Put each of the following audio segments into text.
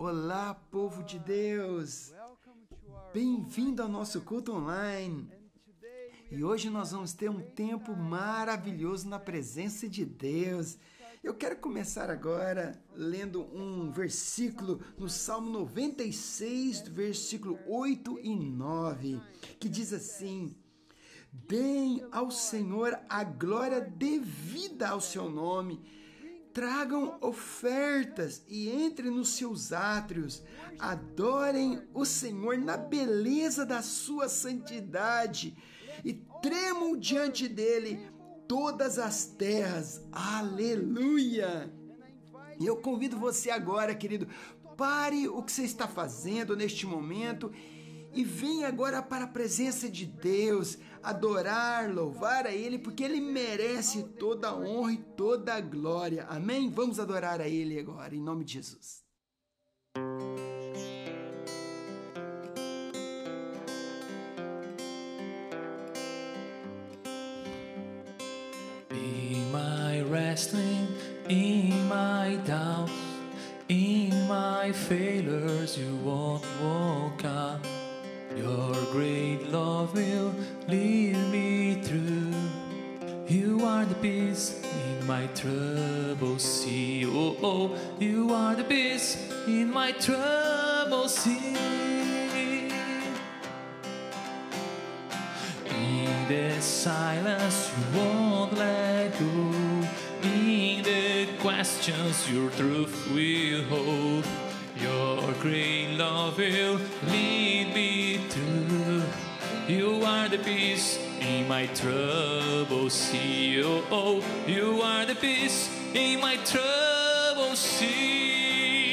Olá, povo de Deus! Bem-vindo ao nosso culto online! E hoje nós vamos ter um tempo maravilhoso na presença de Deus. Eu quero começar agora lendo um versículo no Salmo 96, versículo 8 e 9, que diz assim: Deem ao Senhor a glória devida ao seu nome. Tragam ofertas e entrem nos seus átrios. Adorem o Senhor na beleza da sua santidade e tremam diante dele todas as terras. Aleluia! E eu convido você agora, querido, pare o que você está fazendo neste momento e venha agora para a presença de Deus, adorar, louvar a Ele, porque Ele merece toda a honra e toda a glória. Amém? Vamos adorar a Ele agora, em nome de Jesus. Be my wrestling in my doubts, in my failures you won't walk out. Your great love will lead me through. You are the peace in my troubled sea. Oh, oh, you are the peace in my troubled sea. In the silence you won't let go. In the questions your truth will hold. Your great love will lead me through. You are the peace in my troubled sea. Oh, oh, you are the peace in my troubled sea.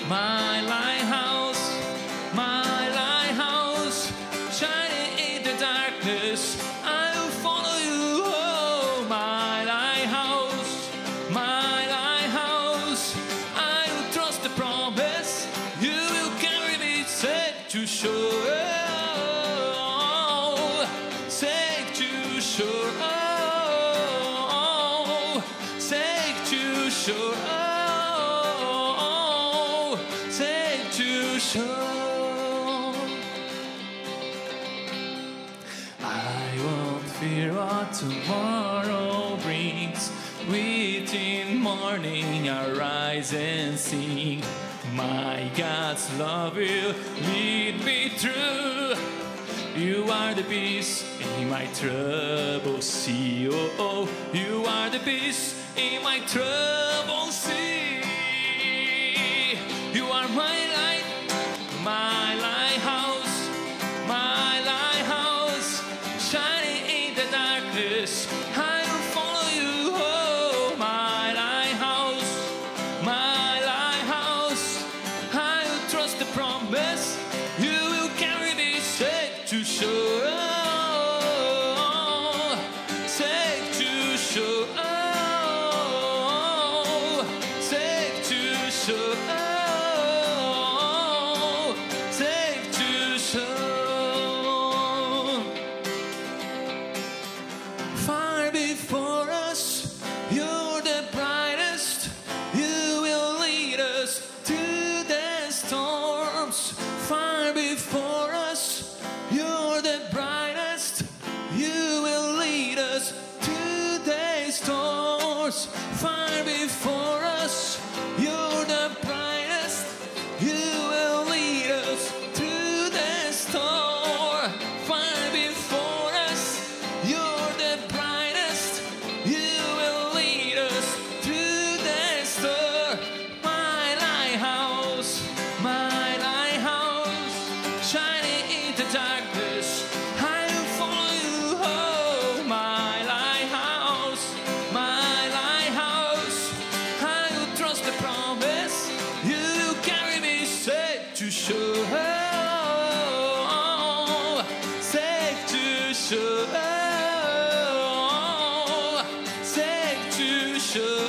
My lighthouse, shining in the darkness, I will follow you. Oh, my lighthouse, I will trust the promise. You will carry me safe to shore, safe to shore, safe to shore, safe to shore. I won't fear what tomorrow brings. Within morning I rise and sing. My God's love will lead me through. You are the peace in my troubled sea. Oh, oh, you are the peace in my troubled sea. You are my light, my lighthouse, shining in the darkness. I will follow you. Oh, my lighthouse, I will trust the promise. You will carry me safe to shore, safe to shore, safe to shore, safe to shore. Far before us, you're the brightest. You will lead us to the storms. Far before us, you're the brightest. You will lead us to the storms. Far before us, you're the brightest. You will lead us to the storm. Far before us, you're the brightest. You will lead us to the storm. My lighthouse, shining in the darkness. I will follow you. Oh, my lighthouse, I will trust the promise. You will carry me safe to shore, safe to shore, safe to shore,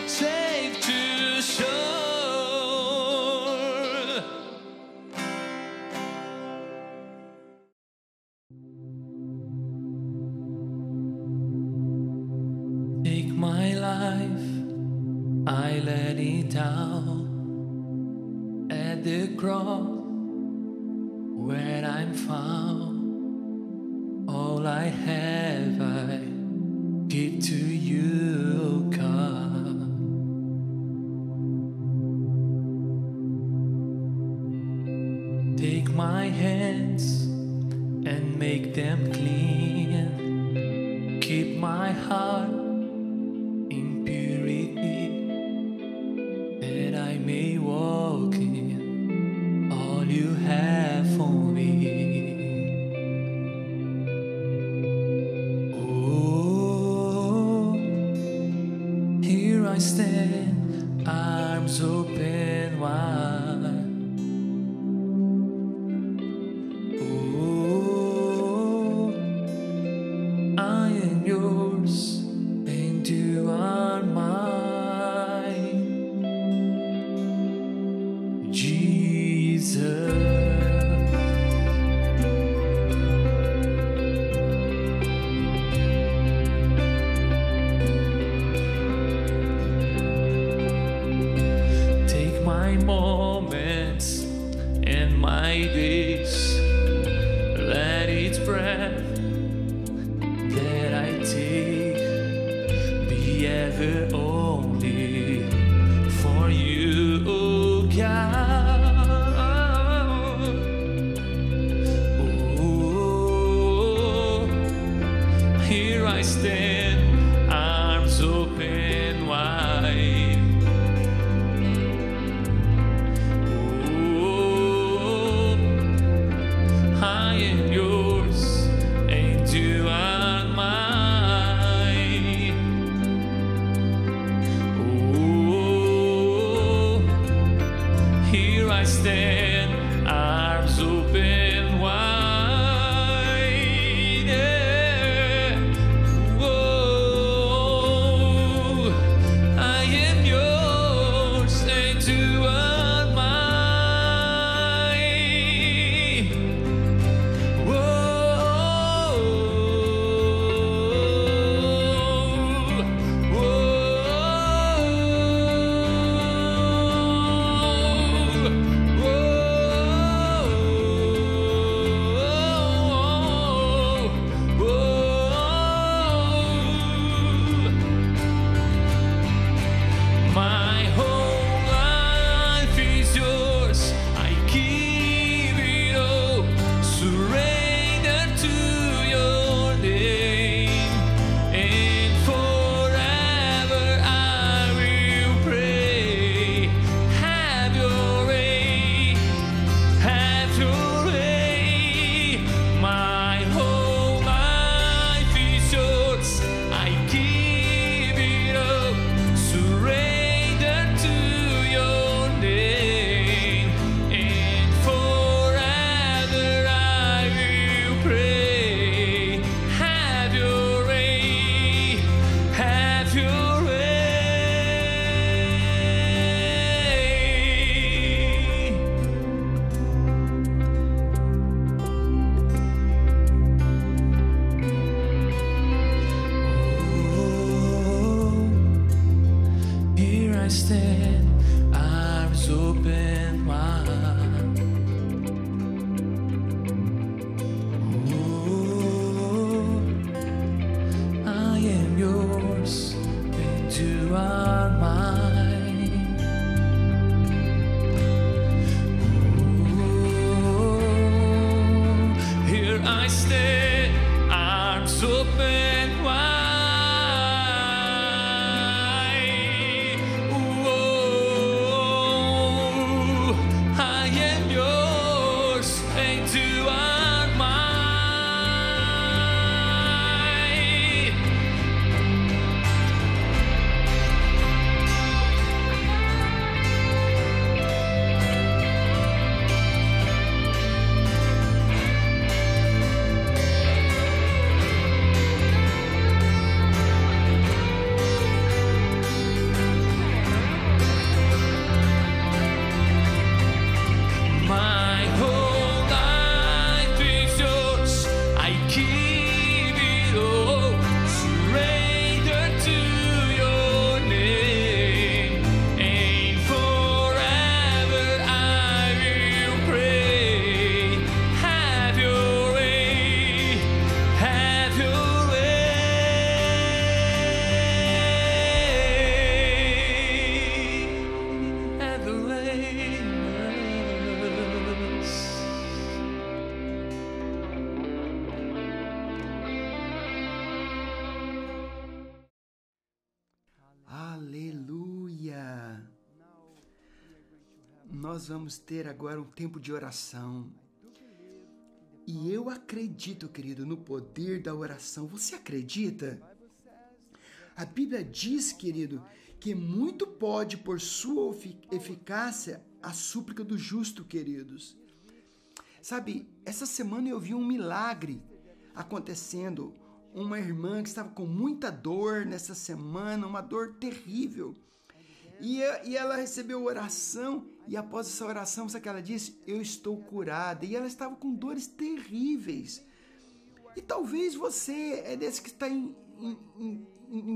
safe to shore. Take my life. down at the cross where I'm found. All I have I give to you, God. Take my hands and make them clean. Keep my heart in purity, that I may walk in all you have for me. Oh, here I stand, arms open wide. Oh, I am yours and you are mine, Jesus. Take my moments and my days, let each breath that I take be ever only for you, oh God. Oh, here I stand, arms open wide. Oh, I am yours and you are mine. Oh, here I stand, arms open wide. Yeah. Oh, I am yours and you are mine. Whoa, my whole life nós vamos ter agora um tempo de oração. E eu acredito, querido, no poder da oração. Você acredita? A Bíblia diz, querido, que muito pode, por sua eficácia, a súplica do justo, queridos. Sabe, essa semana eu vi um milagre acontecendo. Uma irmã que estava com muita dor nessa semana, uma dor terrível. E ela recebeu oração, e após essa oração, sabe o que ela disse? Eu estou curada. E ela estava com dores terríveis. E talvez você é desse que está em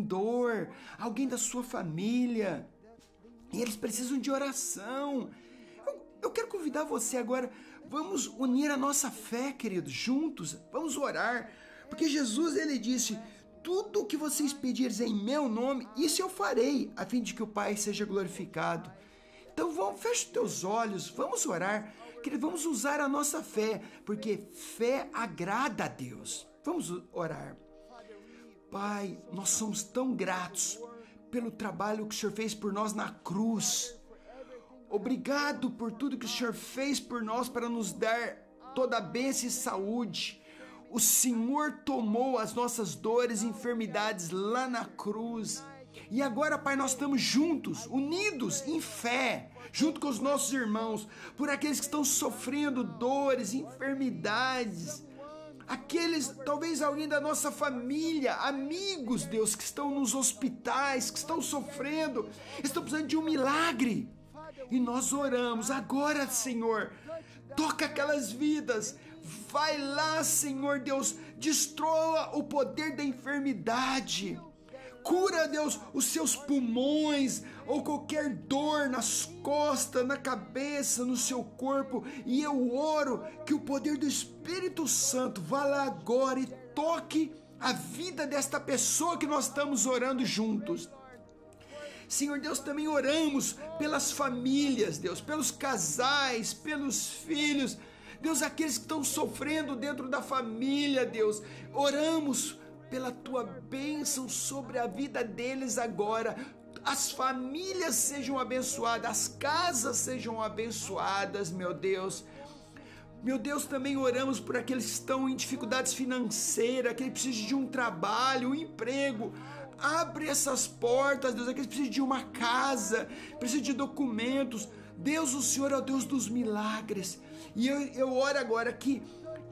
dor, alguém da sua família, e eles precisam de oração. Eu quero convidar você agora, vamos unir a nossa fé, queridos, juntos, vamos orar, porque Jesus, ele disse, tudo o que vocês pedirem em meu nome, isso eu farei, a fim de que o Pai seja glorificado. Então fecha os teus olhos, vamos orar, querido, vamos usar a nossa fé, porque fé agrada a Deus. Vamos orar. Pai, nós somos tão gratos pelo trabalho que o Senhor fez por nós na cruz. Obrigado por tudo que o Senhor fez por nós para nos dar toda a bênção e saúde. O Senhor tomou as nossas dores e enfermidades lá na cruz. E agora, Pai, nós estamos juntos, unidos em fé, junto com os nossos irmãos, por aqueles que estão sofrendo dores, enfermidades. Aqueles, talvez alguém da nossa família, amigos, Deus, que estão nos hospitais, que estão sofrendo, estão precisando de um milagre. E nós oramos agora, Senhor, toca aquelas vidas, vai lá, Senhor Deus, destrua o poder da enfermidade, cura, Deus, os seus pulmões, ou qualquer dor nas costas, na cabeça, no seu corpo, e eu oro que o poder do Espírito Santo vá lá agora e toque a vida desta pessoa que nós estamos orando juntos. Senhor Deus, também oramos pelas famílias, Deus, pelos casais, pelos filhos, Deus, aqueles que estão sofrendo dentro da família, Deus, oramos pela tua bênção sobre a vida deles agora. As famílias sejam abençoadas, as casas sejam abençoadas, meu Deus. Meu Deus, também oramos por aqueles que estão em dificuldades financeiras, aqueles que precisam de um trabalho, um emprego. Abre essas portas, Deus, aqueles que precisam de uma casa, precisam de documentos. Deus, o Senhor é o Deus dos milagres. E eu oro agora que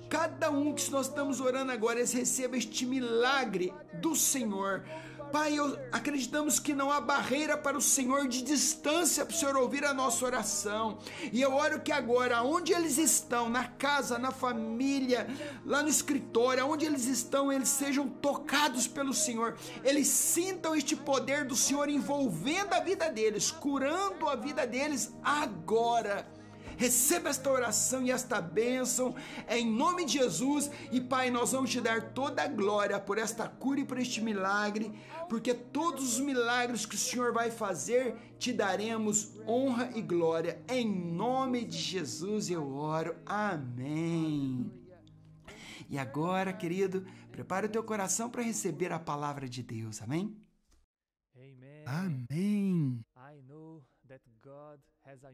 cada um que nós estamos orando agora, eles recebam este milagre do Senhor. Pai, acreditamos que não há barreira para o Senhor de distância para o Senhor ouvir a nossa oração. E eu oro que agora, onde eles estão, na casa, na família, lá no escritório, onde eles estão, eles sejam tocados pelo Senhor. Eles sintam este poder do Senhor envolvendo a vida deles, curando a vida deles agora. Receba esta oração e esta bênção em nome de Jesus. E Pai, nós vamos te dar toda a glória por esta cura e por este milagre, porque todos os milagres que o Senhor vai fazer, te daremos honra e glória. Em nome de Jesus eu oro. Amém. E agora, querido, prepara o teu coração para receber a palavra de Deus. Amém? Amém.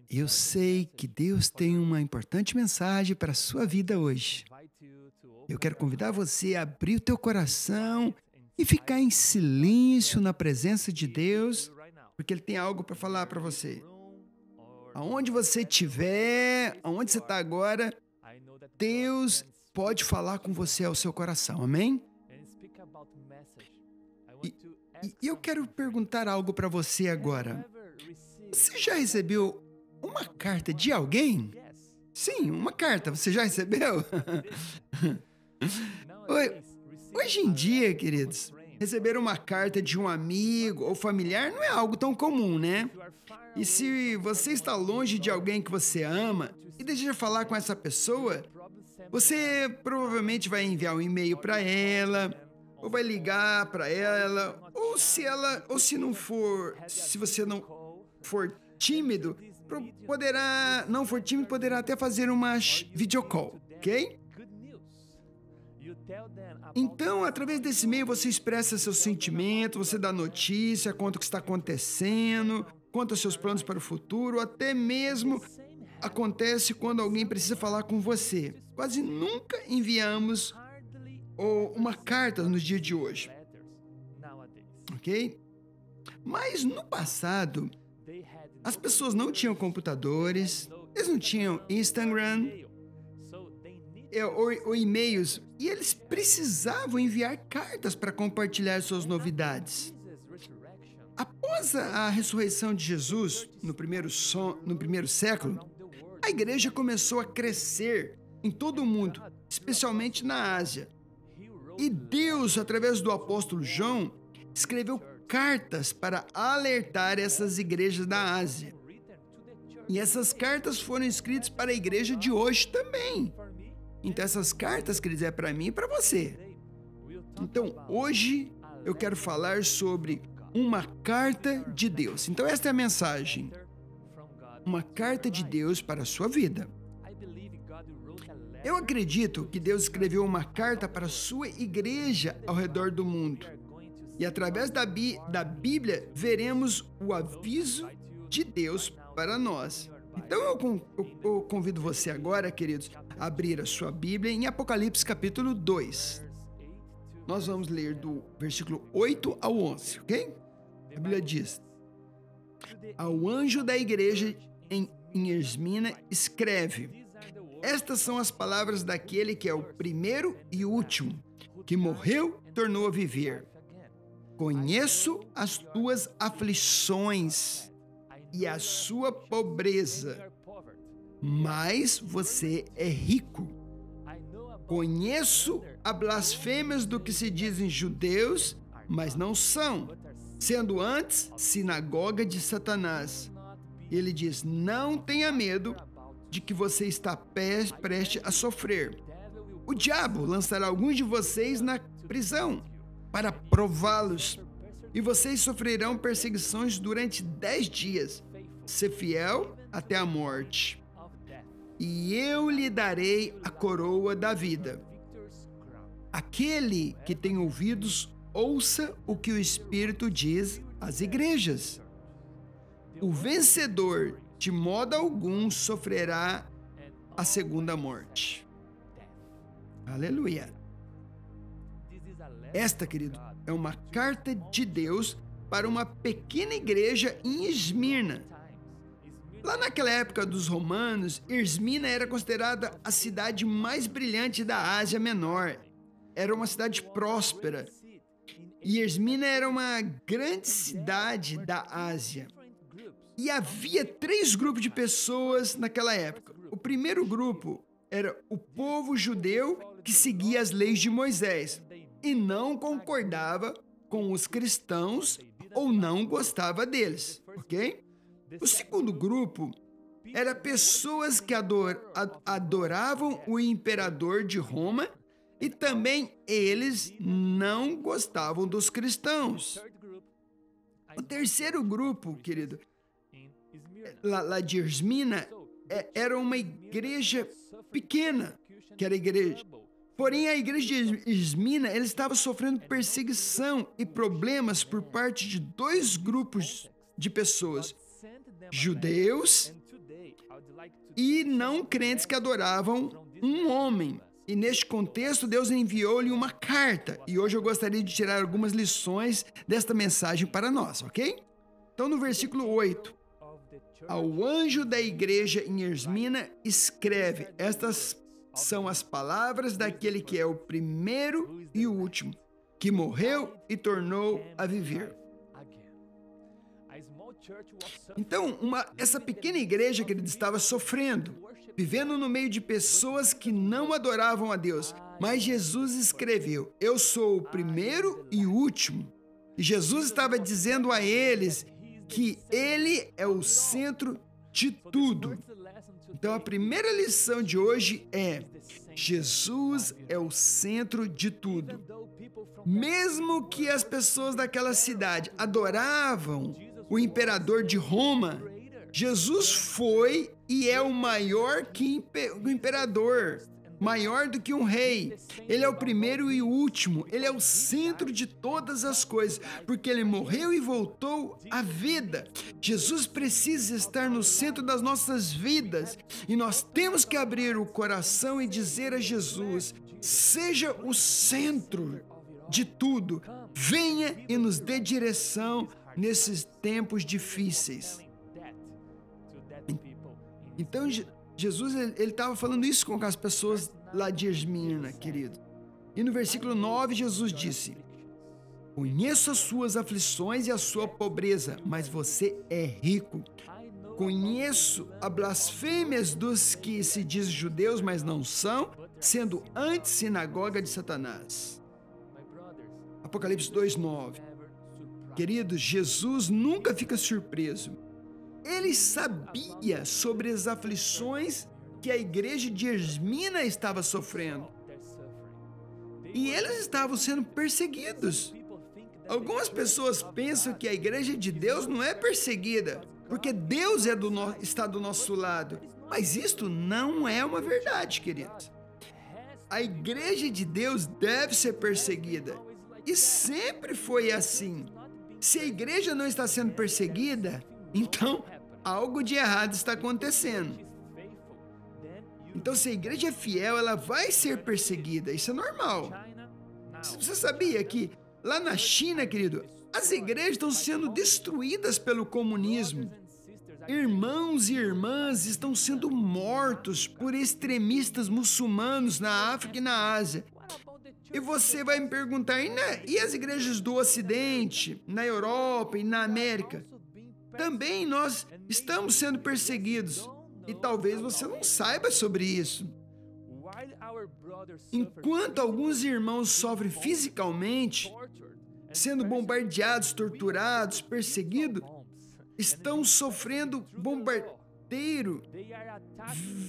Eu sei que Deus tem uma importante mensagem para a sua vida hoje. Eu quero convidar você a abrir o teu coração e ficar em silêncio na presença de Deus, porque Ele tem algo para falar para você. Aonde você estiver, aonde você está agora, Deus pode falar com você ao seu coração, amém? E eu quero perguntar algo para você agora. Você já recebeu uma carta de alguém? Sim, uma carta. Você já recebeu? Hoje em dia, queridos, receber uma carta de um amigo ou familiar não é algo tão comum, né? E se você está longe de alguém que você ama e deseja falar com essa pessoa, você provavelmente vai enviar um e-mail para ela, ou vai ligar para ela, ou se você não for tímido, poderá até fazer uma videocall, ok? Então, através desse e-mail, você expressa seus sentimentos, você dá notícia, conta o que está acontecendo, conta seus planos para o futuro, até mesmo acontece quando alguém precisa falar com você? Quase nunca enviamos uma carta nos dias de hoje, ok? Mas no passado, as pessoas não tinham computadores, eles não tinham Instagram ou e-mails, e eles precisavam enviar cartas para compartilhar suas novidades. Após a ressurreição de Jesus, no primeiro século, a igreja começou a crescer em todo o mundo, especialmente na Ásia. E Deus, através do apóstolo João, escreveu cartas para alertar essas igrejas da Ásia. E essas cartas foram escritas para a igreja de hoje também. Então essas cartas, queridos, é para mim e para você. Então hoje eu quero falar sobre uma carta de Deus. Então esta é a mensagem. Uma carta de Deus para a sua vida. Eu acredito que Deus escreveu uma carta para a sua igreja ao redor do mundo. E através da Bíblia veremos o aviso de Deus para nós. Então eu convido você agora, queridos, a abrir a sua Bíblia em Apocalipse capítulo 2. Nós vamos ler do versículo 8 ao 11, ok? A Bíblia diz: ao anjo da igreja em Esmirna escreve: estas são as palavras daquele que é o primeiro e o último, que morreu e tornou a viver. Conheço as tuas aflições e a sua pobreza, mas você é rico. Conheço as blasfêmias do que se dizem judeus, mas não são, sendo antes sinagoga de Satanás. Ele diz: não tenha medo de que você está prestes a sofrer. O diabo lançará alguns de vocês na prisão para prová-los, e vocês sofrerão perseguições durante 10 dias. Ser fiel até a morte, e eu lhe darei a coroa da vida. Aquele que tem ouvidos, ouça o que o Espírito diz às igrejas. O vencedor, de modo algum, sofrerá a segunda morte. Aleluia. Esta, querido, é uma carta de Deus para uma pequena igreja em Esmirna. Lá naquela época dos romanos, Esmirna era considerada a cidade mais brilhante da Ásia Menor. Era uma cidade próspera. E Esmirna era uma grande cidade da Ásia. E havia 3 grupos de pessoas naquela época. O primeiro grupo era o povo judeu que seguia as leis de Moisés e não concordava com os cristãos ou não gostava deles, ok? O segundo grupo era pessoas que adoravam o imperador de Roma e também eles não gostavam dos cristãos. O terceiro grupo, querido, lá de Esmirna, era uma igreja pequena, que era a igreja. Porém, a igreja de Esmirna, ela estava sofrendo perseguição e problemas por parte de 2 grupos de pessoas: judeus e não crentes que adoravam um homem. E neste contexto, Deus enviou-lhe uma carta. E hoje eu gostaria de tirar algumas lições desta mensagem para nós, ok? Então, no versículo 8, ao anjo da igreja em Esmirna escreve: estas são as palavras daquele que é o primeiro e o último, que morreu e tornou a viver. Então, essa pequena igreja, querido, estava sofrendo, vivendo no meio de pessoas que não adoravam a Deus. Mas Jesus escreveu: eu sou o primeiro e o último. E Jesus estava dizendo a eles que Ele é o centro de tudo. Então, a primeira lição de hoje é: Jesus é o centro de tudo. Mesmo que as pessoas daquela cidade adoravam o imperador de Roma, Jesus foi e é o maior que o imperador. maior do que um rei. Ele é o primeiro e o último. Ele é o centro de todas as coisas, porque ele morreu e voltou à vida. Jesus precisa estar no centro das nossas vidas e nós temos que abrir o coração e dizer a Jesus: seja o centro de tudo. Venha e nos dê direção nesses tempos difíceis. Então, Jesus ele estava falando isso com as pessoas lá de Esmirna, querido. E no versículo 9, Jesus disse: conheço as suas aflições e a sua pobreza, mas você é rico. Conheço as blasfêmias dos que se dizem judeus, mas não são, sendo antes sinagoga de Satanás. Apocalipse 2:9. Queridos, Jesus nunca fica surpreso. Ele sabia sobre as aflições que a igreja de Esmirna estava sofrendo. E eles estavam sendo perseguidos. Algumas pessoas pensam que a igreja de Deus não é perseguida, porque Deus está do nosso lado. Mas isto não é uma verdade, queridos. A igreja de Deus deve ser perseguida. E sempre foi assim. Se a igreja não está sendo perseguida, então algo de errado está acontecendo. Então, se a igreja é fiel, ela vai ser perseguida. Isso é normal. Você sabia que lá na China, querido, as igrejas estão sendo destruídas pelo comunismo? Irmãos e irmãs estão sendo mortos por extremistas muçulmanos na África e na Ásia. E você vai me perguntar, e as igrejas do Ocidente, na Europa e na América? Também nós estamos sendo perseguidos. E talvez você não saiba sobre isso. Enquanto alguns irmãos sofrem fisicamente, sendo bombardeados, torturados, perseguidos, estão sofrendo bombardeio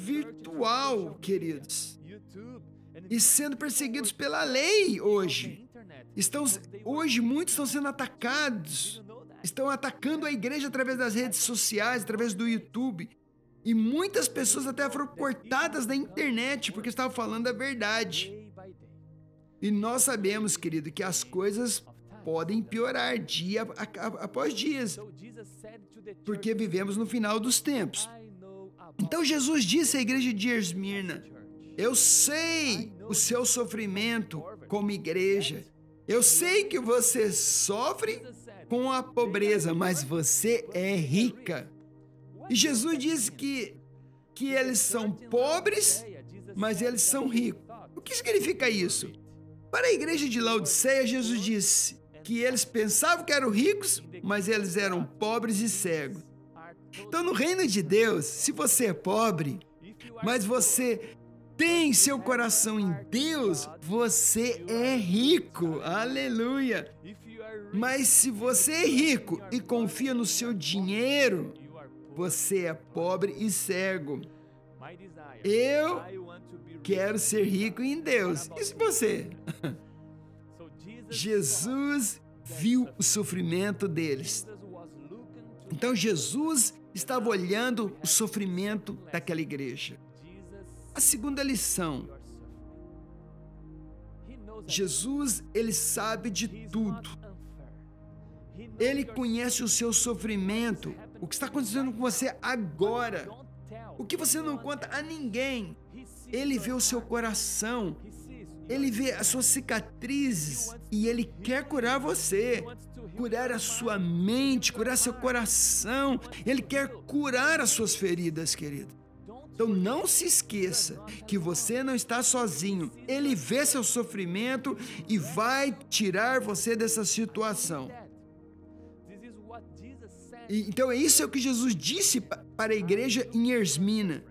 virtual, queridos. E sendo perseguidos pela lei hoje. Hoje muitos estão sendo atacados. Estão atacando a igreja através das redes sociais, através do YouTube. E muitas pessoas até foram cortadas da internet porque estavam falando a verdade. E nós sabemos, querido, que as coisas podem piorar dia após dia, porque vivemos no final dos tempos. Então Jesus disse à igreja de Esmirna: eu sei o seu sofrimento como igreja. Eu sei que você sofre com a pobreza, mas você é rica. E Jesus disse que eles são pobres, mas eles são ricos. O que significa isso? Para a igreja de Laodiceia, Jesus disse que eles pensavam que eram ricos, mas eles eram pobres e cegos. Então, no reino de Deus, se você é pobre, mas você tem seu coração em Deus, você é rico. Aleluia! Mas se você é rico e confia no seu dinheiro, você é pobre e cego. Eu quero ser rico em Deus. E se você? Jesus viu o sofrimento deles. Então Jesus estava olhando o sofrimento daquela igreja. A segunda lição: Jesus, ele sabe de tudo. Ele conhece o seu sofrimento, o que está acontecendo com você agora, o que você não conta a ninguém. Ele vê o seu coração, ele vê as suas cicatrizes e ele quer curar você, curar a sua mente, curar seu coração. Ele quer curar as suas feridas, querido. Então não se esqueça que você não está sozinho. Ele vê seu sofrimento e vai tirar você dessa situação. Então isso é o que Jesus disse para a igreja em Esmirna.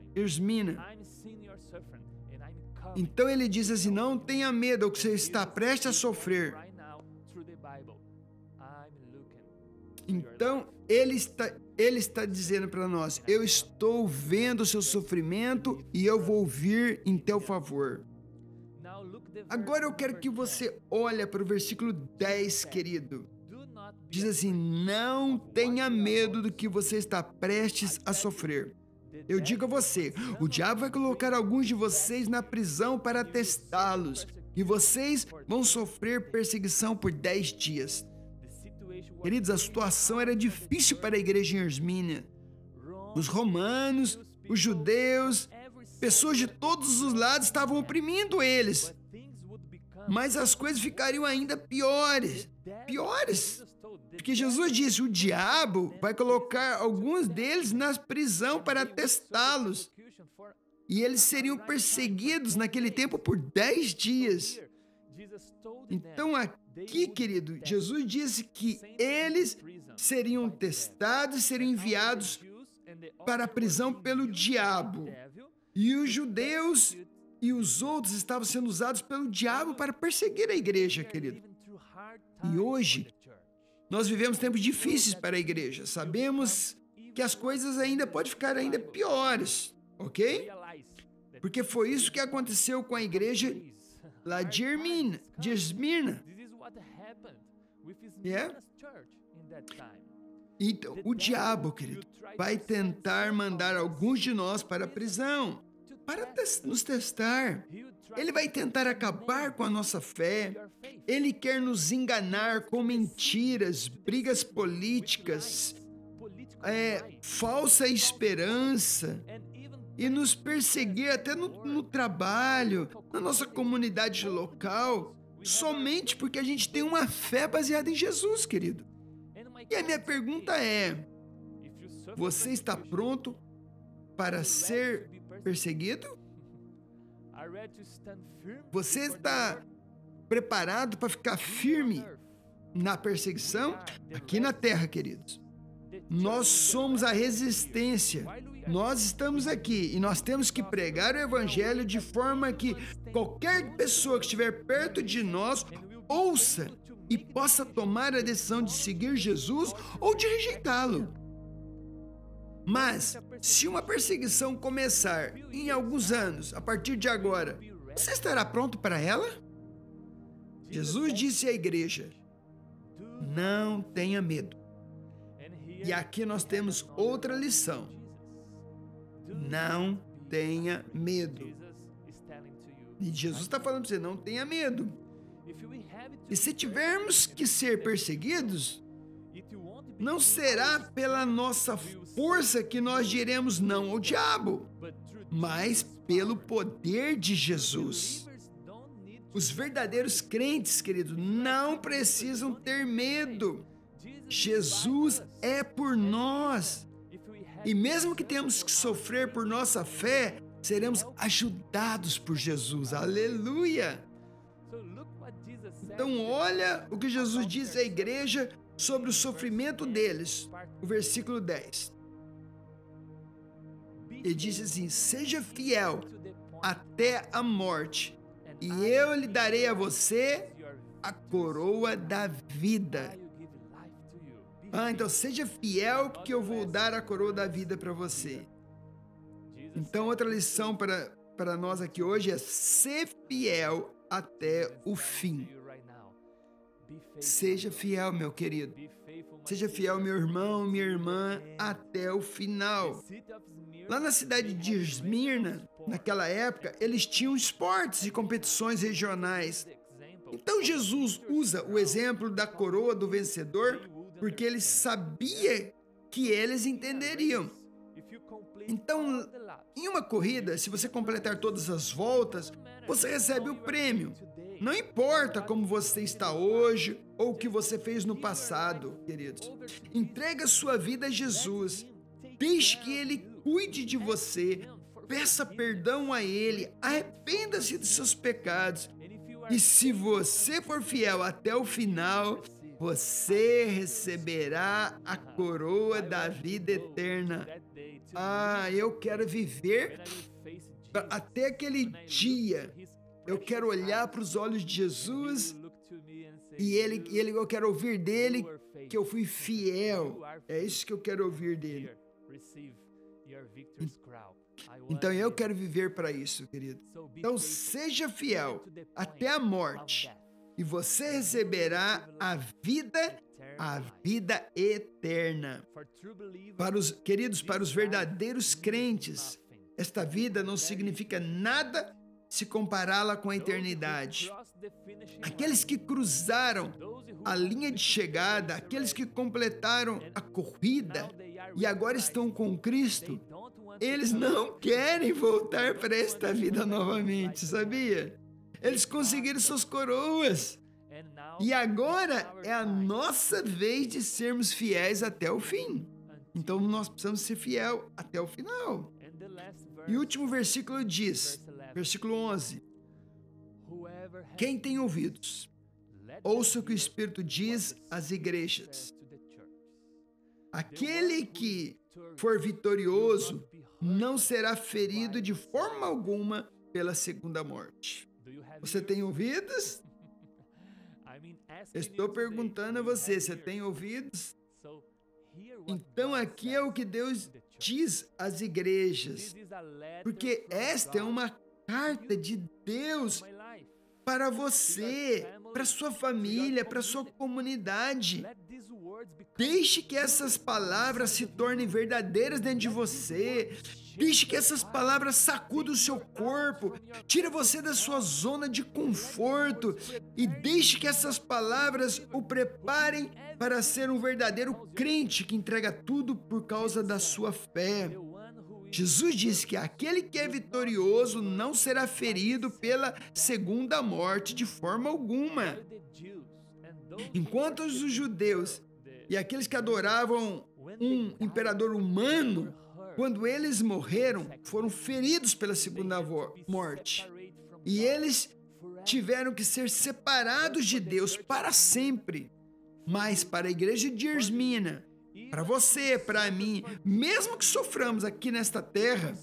Então ele diz assim: não tenha medo do que você está prestes a sofrer. Então ele está dizendo para nós: eu estou vendo o seu sofrimento e eu vou vir em teu favor. Agora eu quero que você olhe para o versículo 10, querido. Diz assim: não tenha medo do que você está prestes a sofrer. Eu digo a você, o diabo vai colocar alguns de vocês na prisão para testá-los, e vocês vão sofrer perseguição por 10 dias. Queridos, a situação era difícil para a igreja em Esmirna. Os romanos, os judeus, pessoas de todos os lados estavam oprimindo eles. Mas as coisas ficariam ainda piores. Porque Jesus disse, o diabo vai colocar alguns deles na prisão para testá-los. E eles seriam perseguidos naquele tempo por 10 dias. Então aqui, querido, Jesus disse que eles seriam testados e seriam enviados para a prisão pelo diabo. E os judeus e os outros estavam sendo usados pelo diabo para perseguir a igreja, querido. E hoje, nós vivemos tempos difíceis para a igreja. Sabemos que as coisas ainda podem ficar ainda piores, ok? Porque foi isso que aconteceu com a igreja lá de Esmirna. Então, o diabo, querido, vai tentar mandar alguns de nós para a prisão, para nos testar. Ele vai tentar acabar com a nossa fé. Ele quer nos enganar com mentiras, brigas políticas, falsa esperança, e nos perseguir até no trabalho, na nossa comunidade local, somente porque a gente tem uma fé baseada em Jesus, querido. E a minha pergunta é, você está pronto para ser perseguido? Você está preparado para ficar firme na perseguição? Aqui na terra, queridos. Nós somos a resistência. Nós estamos aqui e nós temos que pregar o evangelho de forma que qualquer pessoa que estiver perto de nós ouça e possa tomar a decisão de seguir Jesus ou de rejeitá-lo. Mas, se uma perseguição começar em alguns anos, a partir de agora, você estará pronto para ela? Jesus disse à igreja, não tenha medo. E aqui nós temos outra lição. Não tenha medo. E Jesus está falando para você, não tenha medo. E se tivermos que ser perseguidos, não será pela nossa força que nós diremos não ao diabo, mas pelo poder de Jesus. Os verdadeiros crentes, querido, não precisam ter medo. Jesus é por nós. E mesmo que tenhamos que sofrer por nossa fé, seremos ajudados por Jesus. Aleluia! Então olha o que Jesus diz à igreja sobre o sofrimento deles. O versículo 10. Ele diz assim, seja fiel até a morte, e eu lhe darei a você a coroa da vida. Então seja fiel, porque eu vou dar a coroa da vida para você. Então outra lição para nós aqui hoje é ser fiel até o fim. Seja fiel, meu querido. Seja fiel, meu irmão, minha irmã, até o final. Lá na cidade de Esmirna, naquela época, eles tinham esportes e competições regionais. Então Jesus usa o exemplo da coroa do vencedor porque ele sabia que eles entenderiam. Então, em uma corrida, se você completar todas as voltas, você recebe o prêmio. Não importa como você está hoje ou o que você fez no passado, queridos. Entrega sua vida a Jesus. Deixe que Ele cuide de você. Peça perdão a Ele. Arrependa-se dos seus pecados. E se você for fiel até o final, você receberá a coroa da vida eterna. Eu quero viver até aquele dia. Eu quero olhar para os olhos de Jesus e eu quero ouvir dele que eu fui fiel. É isso que eu quero ouvir dele. Então eu quero viver para isso, querido. Então seja fiel até a morte e você receberá a vida eterna. Queridos, para os verdadeiros crentes, esta vida não significa nada se compará-la com a eternidade. Aqueles que cruzaram a linha de chegada, aqueles que completaram a corrida e agora estão com Cristo, eles não querem voltar para esta vida novamente, sabia? Eles conseguiram suas coroas. E agora é a nossa vez de sermos fiéis até o fim. Então nós precisamos ser fiéis até o final. E o último versículo diz, versículo 11: quem tem ouvidos, ouça o que o Espírito diz às igrejas. Aquele que for vitorioso não será ferido de forma alguma pela segunda morte. Você tem ouvidos? Estou perguntando a você, você tem ouvidos? Então aqui é o que Deus diz às igrejas, porque esta é uma carta de Deus para você, para sua família, para sua comunidade. Deixe que essas palavras se tornem verdadeiras dentro de você. Deixe que essas palavras sacudam o seu corpo, tire você da sua zona de conforto e deixe que essas palavras o preparem para ser um verdadeiro crente que entrega tudo por causa da sua fé. Jesus disse que aquele que é vitorioso não será ferido pela segunda morte de forma alguma. Enquanto os judeus e aqueles que adoravam um imperador humano, quando eles morreram, foram feridos pela segunda morte. E eles tiveram que ser separados de Deus para sempre. Mas para a igreja de Esmirna, para você, para mim, mesmo que soframos aqui nesta terra,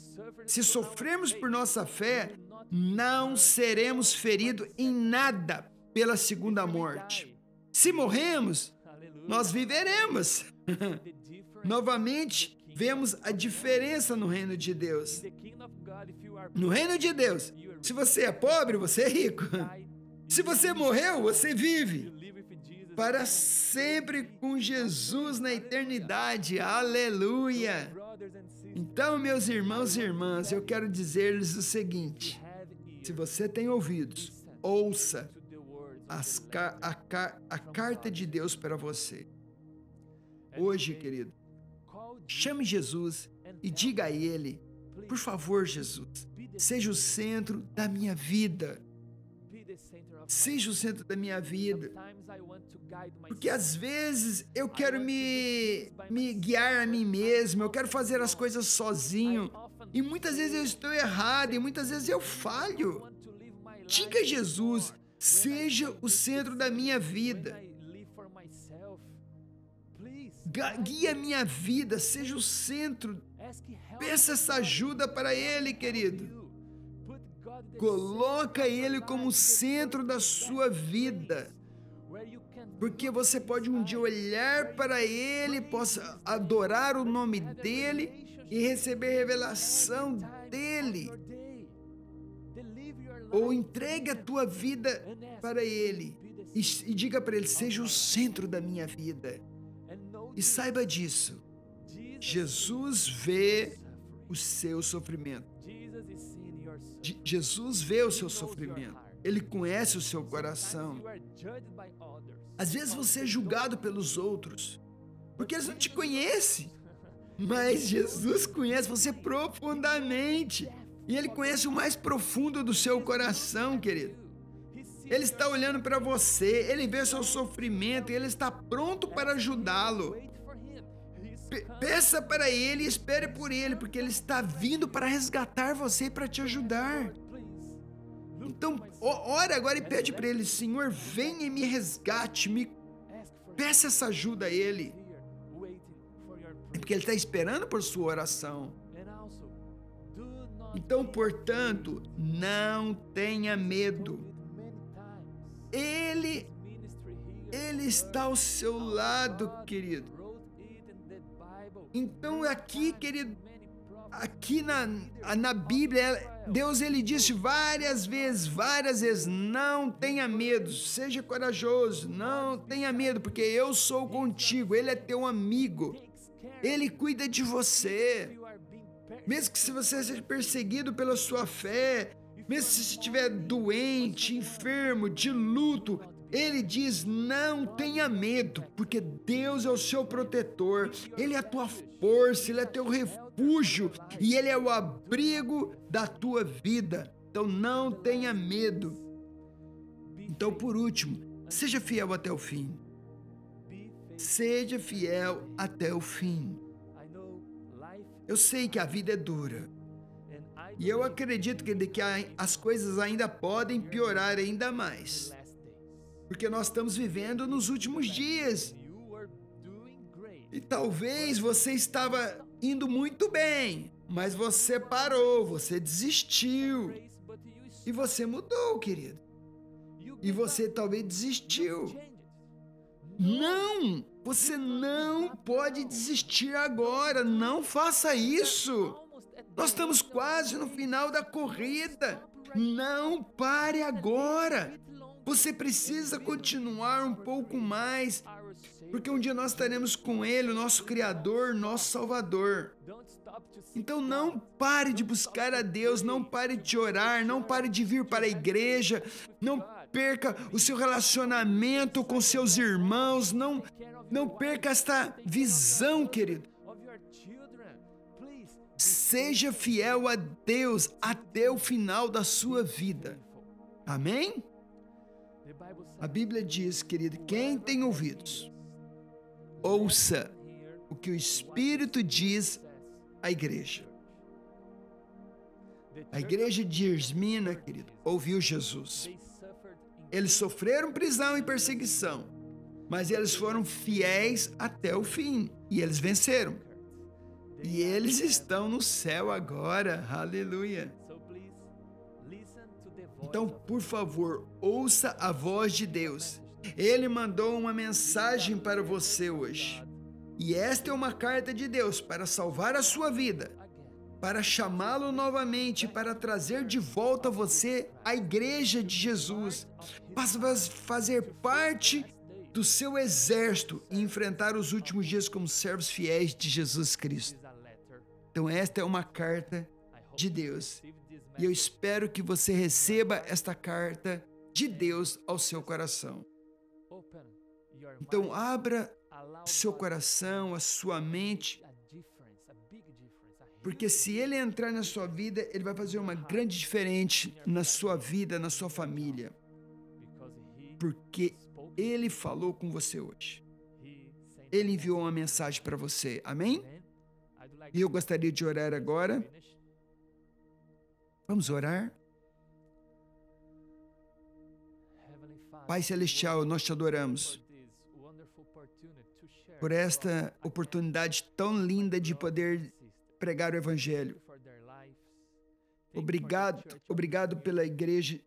se sofrermos por nossa fé, não seremos feridos em nada pela segunda morte. Se morremos, nós viveremos. Novamente, vemos a diferença no reino de Deus. No reino de Deus, se você é pobre, você é rico. Se você morreu, você vive para sempre com Jesus na eternidade. Aleluia! Então, meus irmãos e irmãs, eu quero dizer-lhes o seguinte: se você tem ouvidos, ouça a carta de Deus para você. Hoje, querido, chame Jesus e diga a Ele: por favor, Jesus, seja o centro da minha vida. Seja o centro da minha vida. Porque às vezes eu quero me guiar a mim mesmo, eu quero fazer as coisas sozinho. E muitas vezes eu estou errado, e muitas vezes eu falho. Diga a Jesus: seja o centro da minha vida. Guia a minha vida, seja o centro. Peça essa ajuda para Ele, querido. Coloca Ele como centro da sua vida. Porque você pode um dia olhar para Ele, possa adorar o nome dEle e receber revelação dEle. Ou entregue a tua vida para Ele e diga para Ele: seja o centro da minha vida. E saiba disso, Jesus vê o seu sofrimento. Jesus vê o seu sofrimento. Ele conhece o seu coração. Às vezes você é julgado pelos outros, porque eles não te conhecem. Mas Jesus conhece você profundamente. E Ele conhece o mais profundo do seu coração, querido. Ele está olhando para você, Ele vê o seu sofrimento e Ele está pronto para ajudá-lo. Peça para Ele e espere por Ele, porque Ele está vindo para resgatar você e para te ajudar. Então, ora agora e pede para Ele: Senhor, venha e me resgate, peça essa ajuda a Ele. É porque Ele está esperando por sua oração. Então, portanto, não tenha medo. Ele está ao seu lado, querido. Então aqui, querido, aqui na Bíblia Deus, ele disse várias vezes, não tenha medo, seja corajoso, não tenha medo, porque eu sou contigo, ele é teu amigo, ele cuida de você. Mesmo que se você seja perseguido pela sua fé, mesmo se você estiver doente, enfermo, de luto, ele diz, não tenha medo, porque Deus é o seu protetor, ele é a tua força, ele é teu refúgio e ele é o abrigo da tua vida. Então não tenha medo. Então, por último, seja fiel até o fim. Seja fiel até o fim. Eu sei que a vida é dura. E eu acredito que as coisas ainda podem piorar ainda mais. Porque nós estamos vivendo nos últimos dias. E talvez você estava indo muito bem, mas você parou, você desistiu. E você mudou, querido. E você talvez desistiu. Não! Você não pode desistir agora. Não faça isso. Nós estamos quase no final da corrida. Não pare agora. Você precisa continuar um pouco mais, porque um dia nós estaremos com Ele, o nosso Criador, nosso Salvador. Então não pare de buscar a Deus, não pare de orar, não pare de vir para a igreja, não perca o seu relacionamento com seus irmãos, não perca esta visão, querido. Seja fiel a Deus até o final da sua vida. Amém? A Bíblia diz, querido, quem tem ouvidos, ouça o que o Espírito diz à igreja. A igreja de Esmirna, querido, ouviu Jesus. Eles sofreram prisão e perseguição, mas eles foram fiéis até o fim e eles venceram. E eles estão no céu agora, aleluia. Então, por favor, ouça a voz de Deus. Ele mandou uma mensagem para você hoje. E esta é uma carta de Deus para salvar a sua vida, para chamá-lo novamente, para trazer de volta você à igreja de Jesus, para fazer parte do seu exército e enfrentar os últimos dias como servos fiéis de Jesus Cristo. Então, esta é uma carta de Deus. E eu espero que você receba esta carta de Deus ao seu coração. Então, abra seu coração, a sua mente, porque se ele entrar na sua vida, ele vai fazer uma grande diferença na sua vida, na sua família. Porque ele falou com você hoje. Ele enviou uma mensagem para você. Amém? E eu gostaria de orar agora. Vamos orar? Pai Celestial, nós te adoramos por esta oportunidade tão linda de poder pregar o Evangelho. Obrigado pela igreja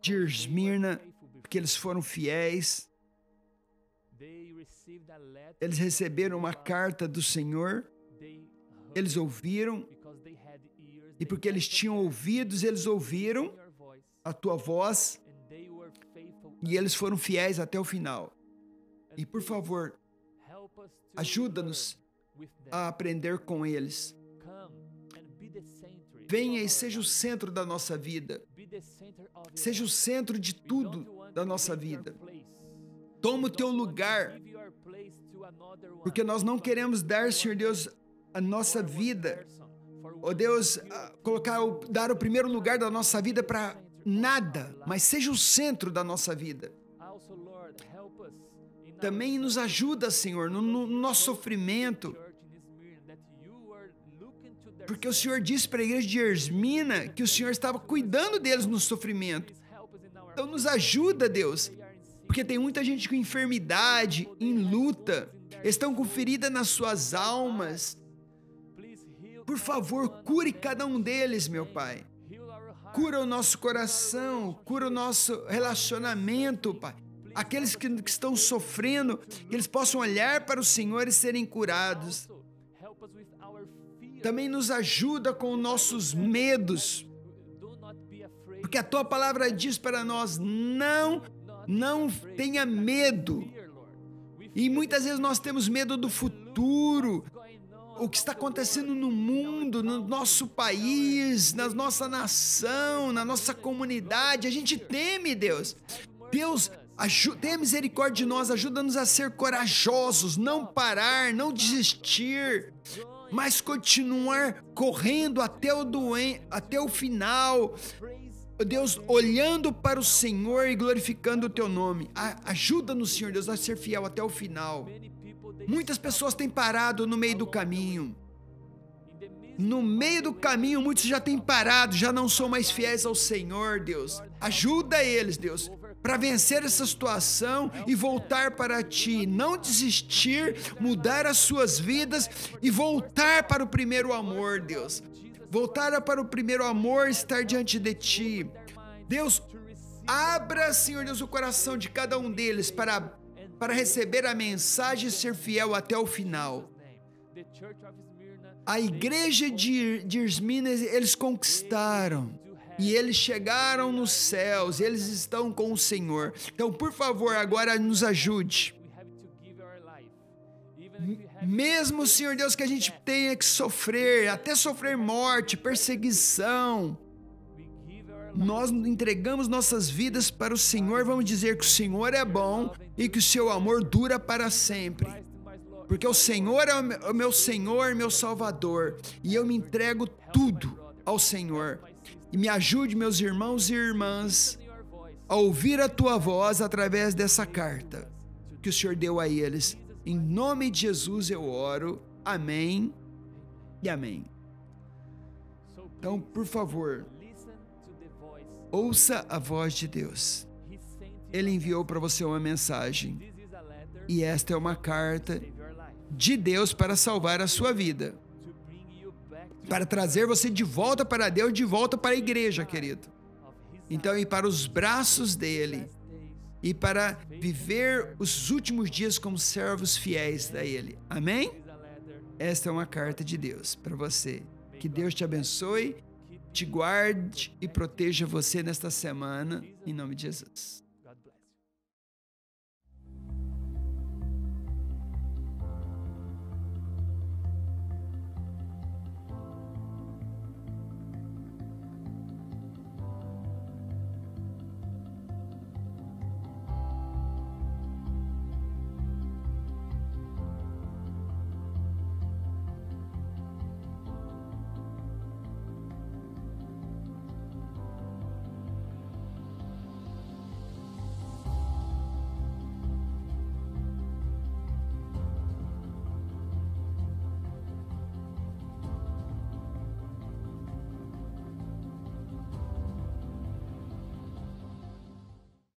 de Esmirna, porque eles foram fiéis. Eles receberam uma carta do Senhor, eles ouviram, e porque eles tinham ouvidos, eles ouviram a tua voz, e eles foram fiéis até o final. E por favor, ajuda-nos a aprender com eles. Venha e seja o centro da nossa vida. Seja o centro de tudo da nossa vida. Toma o teu lugar, porque nós não queremos dar, Senhor Deus, a nossa vida, ó Deus, dar o primeiro lugar da nossa vida para nada, mas seja o centro da nossa vida. Também nos ajuda, Senhor, no nosso sofrimento, porque o Senhor disse para a igreja de Esmirna que o Senhor estava cuidando deles no sofrimento. Então nos ajuda, Deus, porque tem muita gente com enfermidade, em luta, estão com ferida nas suas almas. Por favor, cure cada um deles, meu Pai. Cura o nosso coração, cura o nosso relacionamento, Pai. Aqueles que estão sofrendo, que eles possam olhar para o Senhor e serem curados. Também nos ajuda com nossos medos, Porque a tua palavra diz para nós, não tenha medo. E muitas vezes nós temos medo do futuro, o que está acontecendo no mundo, no nosso país, na nossa nação, na nossa comunidade. A gente teme, Deus. Deus, tenha misericórdia de nós, ajuda-nos a ser corajosos, não parar, não desistir, mas continuar correndo até o final. Deus, olhando para o Senhor e glorificando o teu nome. Ajuda-nos, Senhor Deus, a ser fiel até o final. Muitas pessoas têm parado no meio do caminho. No meio do caminho, muitos já têm parado, já não são mais fiéis ao Senhor, Deus. Ajuda eles, Deus, para vencer essa situação e voltar para Ti. Não desistir, mudar as suas vidas e voltar para o primeiro amor, Deus. Voltar para o primeiro amor, estar diante de Ti. Deus, abra, Senhor Deus, o coração de cada um deles para receber a mensagem e ser fiel até o final. A igreja de Esmirna, eles conquistaram e eles chegaram nos céus, eles estão com o Senhor. Então, por favor, agora nos ajude. Mesmo, Senhor Deus, que a gente tenha que sofrer, até sofrer morte, perseguição, nós entregamos nossas vidas para o Senhor. Vamos dizer que o Senhor é bom e que o seu amor dura para sempre. Porque o Senhor é o meu Senhor, meu Salvador. E eu me entrego tudo ao Senhor. E me ajude, meus irmãos e irmãs, a ouvir a tua voz através dessa carta que o Senhor deu a eles. Em nome de Jesus eu oro. Amém e amém. Então, por favor, ouça a voz de Deus. Ele enviou para você uma mensagem. E esta é uma carta de Deus para salvar a sua vida. Para trazer você de volta para Deus, de volta para a igreja, querido. Então, ir para os braços dele. E para viver os últimos dias como servos fiéis a ele. Amém? Esta é uma carta de Deus para você. Que Deus te abençoe, te guarde e proteja você nesta semana, em nome de Jesus.